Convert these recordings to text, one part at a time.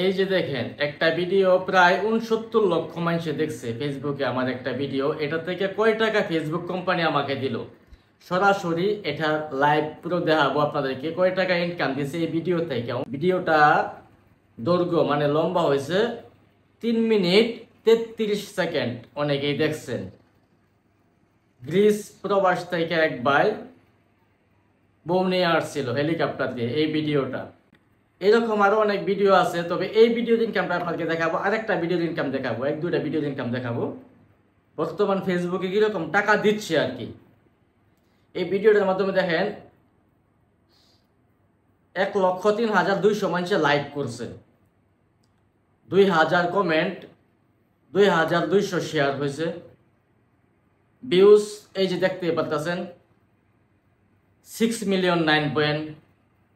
এই যে দেখেন একটা ভিডিও প্রায় 69 লক্ষ মানুষ দেখছে ফেসবুকে আমার একটা ভিডিও। এটা থেকে কয় টাকা ফেসবুক কোম্পানি আমাকে দিল, সরাসরি এটা লাইভ পুরো দেখাবো আপনাদেরকে কয় টাকা ইনকাম দিয়েছে এই ভিডিও থেকে। ভিডিওটা দৈর্ঘ্য মানে লম্বা হয়েছে 3 মিনিট 33 সেকেন্ড। অনেকেই দেখছেন। গ্রিস প্রবাস থেকে এক ভাই বউ নিয়ে আসছিল হেলিকপ্টার দিয়ে এই ভিডিওটা। এরকম আরো অনেক ভিডিও আছে, তবে এই ভিডিওর ইনকামটা আপনাকে দেখাবো, আরেকটা ভিডিওর ইনকাম দেখাবো, এক দুইটা ভিডিওর ইনকাম দেখাবো বর্তমান ফেসবুকে কিরকম টাকা দিচ্ছে আর কি। এই ভিডিওটার মাধ্যমে দেখেন 1,03,200 মানুষ লাইক করছে, 2,000 কমেন্ট, 2,200 শেয়ার হয়েছে, ভিউজ এই যে দেখতে পাচ্ছেন 6,900,000,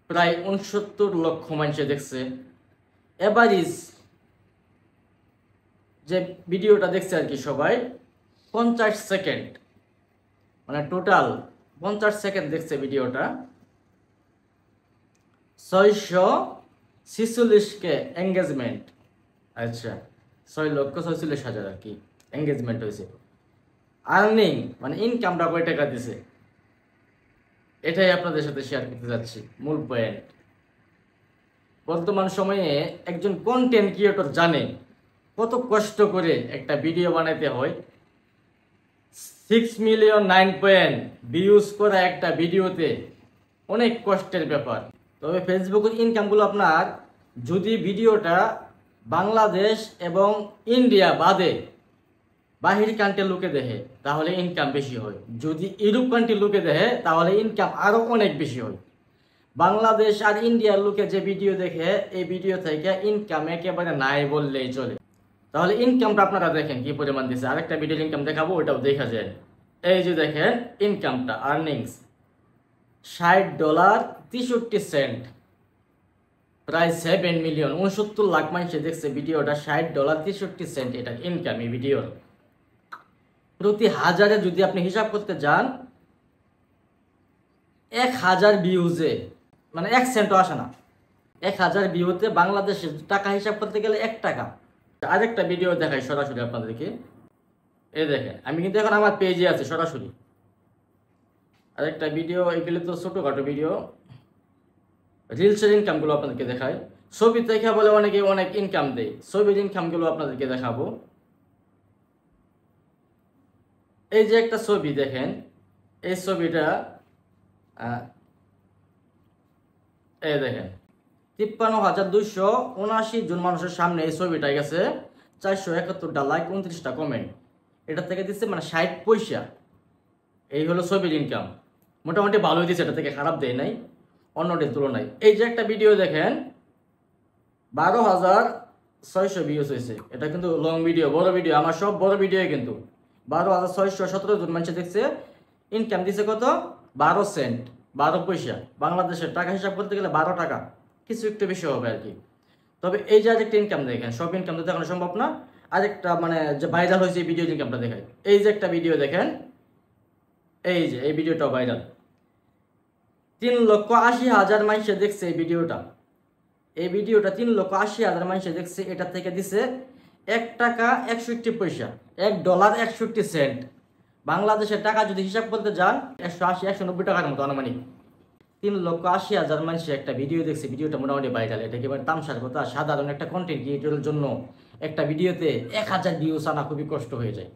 প্রায় 69 লক্ষ মানুষ দেখছে। এভারেজ যে ভিডিওটা দেখছে আর কি সবাই 50 সেকেন্ড, মানে টোটাল 50 সেকেন্ড দেখছে ভিডিওটা। 646কে এঙ্গেজমেন্ট, আচ্ছা 6,46,000 আর কি এঙ্গেজমেন্ট হয়েছে। আর্নিং মানে ইনকামটা কয় টাকা দিছে এটাই আপনাদের সাথে শেয়ার করতে যাচ্ছি। মূল পয়েন্ট, বর্তমান সময়ে একজন কন্টেন্ট ক্রিয়েটর জানে কত কষ্ট করে একটা ভিডিও বানাইতে হয়। 6,900,000 ভিউজ করা একটা ভিডিওতে অনেক কষ্টের ব্যাপার। তবে ফেসবুকের ইনকামগুলো আপনার যদি ভিডিওটা বাংলাদেশ এবং ইন্ডিয়া বাদে বাহির কান্ট্রির লোকে দেখে তাহলে ইনকাম বেশি হয়, যদি ইউরোপ কান্ট্রির লোকে দেখে তাহলে ইনকাম আরও অনেক বেশি হয়। বাংলাদেশ আর ইন্ডিয়ার লোকে যে ভিডিও দেখে এই ভিডিও থেকে ইনকাম একেবারে নাই বললেই চলে। তাহলে ইনকামটা আপনারা দেখেন কি পরিমাণ দিচ্ছে। আরেকটা ভিডিওর ইনকাম দেখাবো, ওটাও দেখা যায়। এই যে দেখেন ইনকামটা, আর্নিংস $60.63, প্রায় 7 মিলিয়ন 69 লাখ মানুষ দেখছে ভিডিওটা। $60.63 এটা ইনকাম এই ভিডিওর। প্রতি হাজারে যদি আপনি হিসাব করতে যান 1,000 ভিউজে মানে 1 সেন্টও আসে না। 1,000 ভিউতে বাংলাদেশের টাকা হিসাব করতে গেলে 1 টাকা। আরেকটা ভিডিও দেখাই সরাসরি আপনাদেরকে। এই দেখেন আমি কিন্তু এখন আমার পেজে আছে সরাসরি। আরেকটা ভিডিও, এগুলো তো ছোটোখাটো ভিডিও, রিলসের ইনকামগুলো আপনাদেরকে দেখাই। ছবি দেখা বলে অনেকে অনেক ইনকাম দেয়, ছবির ইনকামগুলো আপনাদেরকে দেখাবো। এই যে একটা ছবি দেখেন, এই ছবিটা এই দেখেন 53,279 জন মানুষের সামনে এই ছবিটা গেছে। 471টা লাইক, 29টা কমেন্ট, এটা থেকে দিচ্ছে মানে 60 পয়সা। এই হলো ছবির ইনকাম। মোটামুটি ভালোই দিচ্ছে, এটা থেকে খারাপ দেয় নাই অন্যটির তুলনায়। এই যে একটা ভিডিও দেখেন 12,600 ভিউজ হয়েছে। এটা কিন্তু লং ভিডিও, বড় ভিডিও, আমার সব বড় ভিডিও কিন্তু। 12,617 জন মানুষ দেখছে। ইনকাম দিছে কত? 12 সেন্ট, 12 পয়সা। বাংলাদেশের টাকা হিসাব করতে গেলে 12 টাকা, কিছু একটু বেশি হবে আর কি। তবে এই যে আরেকটা ইনকাম দেখেন, সব ইনকাম তো দেখানো সম্ভব না। আরেকটা মানে যে ভাইরাল হয়েছে এই ভিডিও ইনকামটা দেখাই। এই যে একটা ভিডিও দেখেন, এই যে এই ভিডিওটাও ভাইরাল। 3,80,000 মানুষ দেখছে এই ভিডিওটা। এই ভিডিওটা 3,80,000 মানুষ দেখছে। এটা থেকে দিছে 1 টাকা 61 পয়সা, $1.61। বাংলাদেশের টাকা যদি হিসাব করতে যান 180-190 টাকার মতো আনুমানিক। 3,80,000 মানুষ একটা ভিডিও দেখছে। ভিডিওটা মোটামুটি ভাইরাল। এটা একেবারে তামসার কথা। সাধারণ একটা কন্টেন্ট ক্রিয়েটরের জন্য একটা ভিডিওতে 1,000 ভিউজ আনা খুবই কষ্ট হয়ে যায়।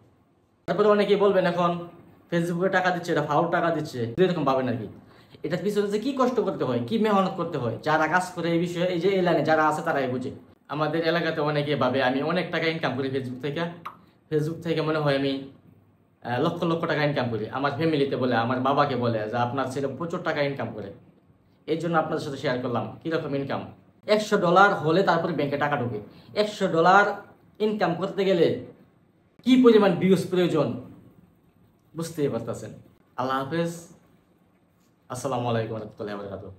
তারপরে অনেকেই বলবেন এখন ফেসবুকে টাকা দিচ্ছে, এটা ফাউল টাকা দিচ্ছে, এরকম ভাবেন আর কি। এটার পিছনে যে কি কষ্ট করতে হয়, কি মেহনত করতে হয়, যারা কাজ করে এই বিষয়ে, এই যে এই লাইনে যারা আছে তারাই বুঝে। আমাদের এলাকাতে অনেকে ভাবে আমি অনেক টাকা ইনকাম করি ফেসবুক থেকে মনে হয় আমি লক্ষ লক্ষ টাকা ইনকাম করি। আমার ফ্যামিলিতে বলে, আমার বাবাকে বলে যে আপনার ছেলে প্রচুর টাকা ইনকাম করে। এই জন্য আপনাদের সাথে শেয়ার করলাম কীরকম ইনকাম। $100 হলে তারপরে ব্যাংকে টাকা ঢুকে। $100 ইনকাম করতে গেলে কি পরিমাণ ভিউজ প্রয়োজন বুঝতেই পারতেছেন। আল্লাহ হাফেজ, আসসালামু আলাইকুম ওয়া রাহমাতুল্লাহি ওয়া বারাকাতুহু।